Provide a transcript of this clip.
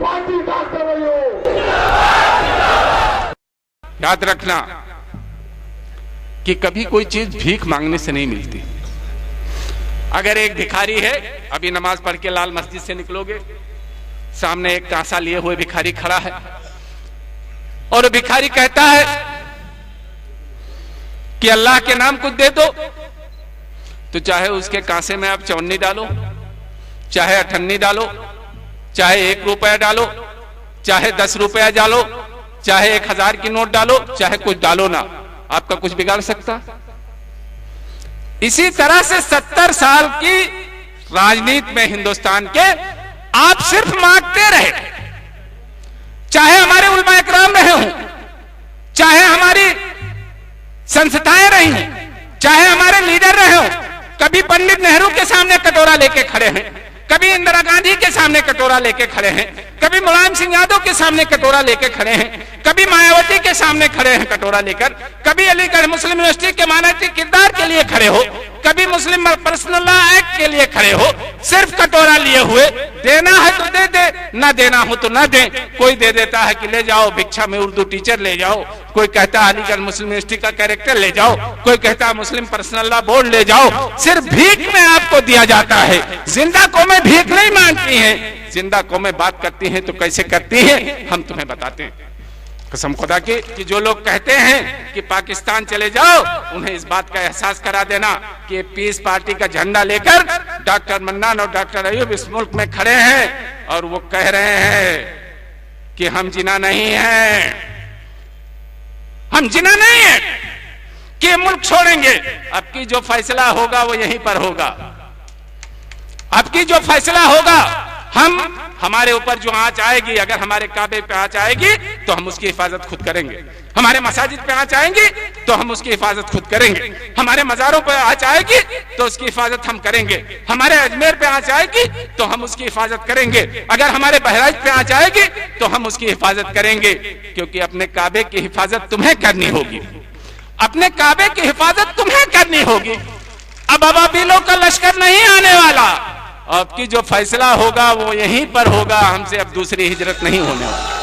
Party doctor रही हो। याद रखना कि कभी कोई चीज भीख मांगने से नहीं मिलती। अगर एक भिखारी है, अभी नमाज पढ़ के लाल मस्जिद से निकलोगे, सामने एक कांसा लिए हुए भिखारी खड़ा है और भिखारी कहता है कि अल्लाह के नाम कुछ दे दो, तो चाहे उसके कांसे में आप चवन्नी डालो, चाहे अठन्नी डालो, चाहे 1 रुपया डालो, चाहे 10 रुपया डालो, चाहे 1000 की नोट डालो, चाहे कुछ डालो ना, आपका कुछ बिगाड़ सकता? इसी तरह से 70 साल की राजनीति में हिंदुस्तान के आप सिर्फ मांगते रहे, चाहे हमारे उलमा इकराम रहे हों, चाहे हमारी संस्थाएं रही हों, चाहे हमारे लीडर रहे हों। कभी पंडित नेहरू के सामने कटोरा लेके खड़े हैं, कभी इंदिरा गांधी के सामने कटोरा लेके खड़े हैं, कभी मुलायम सिंह यादव के सामने कटोरा लेके खड़े हैं, कभी मायावती के सामने खड़े हैं कटोरा लेकर, कभी अलीगढ़ मुस्लिम यूनिवर्सिटी के मानवीय किरदार के लिए खड़े हो, कभी मुस्लिम पर्सनल लॉ एक्ट के लिए खड़े हो, सिर्फ कटोरा लिए हुए। देना है तो दे दे, ना देना हो तो ना दे। कोई दे देता है कि ले जाओ भिक्षा में उर्दू टीचर ले जाओ, कोई कहता है अलीगढ़ मुस्लिम यूनिवर्सिटी का कैरेक्टर ले जाओ, कोई कहता है मुस्लिम पर्सनल लॉ बोर्ड ले जाओ। सिर्फ भीख में आपको दिया जाता है। जिंदा कौमें भीख नहीं मांगती हैं, जिंदा कौमें बात करती हैं तो कैसे करती हैं हम तुम्हें बताते हैं। कसम खुदा की कि जो लोग कहते हैं कि पाकिस्तान चले जाओ, उन्हें इस बात का एहसास करा देना कि पीस पार्टी का झंडा लेकर डॉक्टर मन्नान और डॉक्टर अयूब इस मुल्क में खड़े हैं और वो कह रहे हैं कि हम जिना नहीं हैं, हम जिना नहीं है कि मुल्क छोड़ेंगे। अब की जो फैसला होगा वो यहीं पर होगा। अब की जो फैसला होगा, हमारे ऊपर जो आंच आएगी, अगर हमारे काबे पे आंच आएगी तो हम उसकी हिफाजत खुद करेंगे। हमारे मसाजिद पे आंच आएंगी तो हम उसकी हिफाजत खुद करेंगे। हमारे मज़ारों पे आंच आएगी तो उसकी हिफाजत हम करेंगे। हमारे अजमेर पे आंच आएगी तो हम उसकी हिफाजत करेंगे। अगर हमारे बहराइच पे आंच आएगी तो हम उसकी हिफाजत करेंगे, क्योंकि अपने काबे की हिफाजत तुम्हें करनी होगी। अपने काबे की हिफाजत तुम्हें करनी होगी। अब अबाबीलों का लश्कर नहीं आने वाला। अब की जो फैसला होगा वो यहीं पर होगा। हमसे अब दूसरी हिजरत नहीं होने वाली।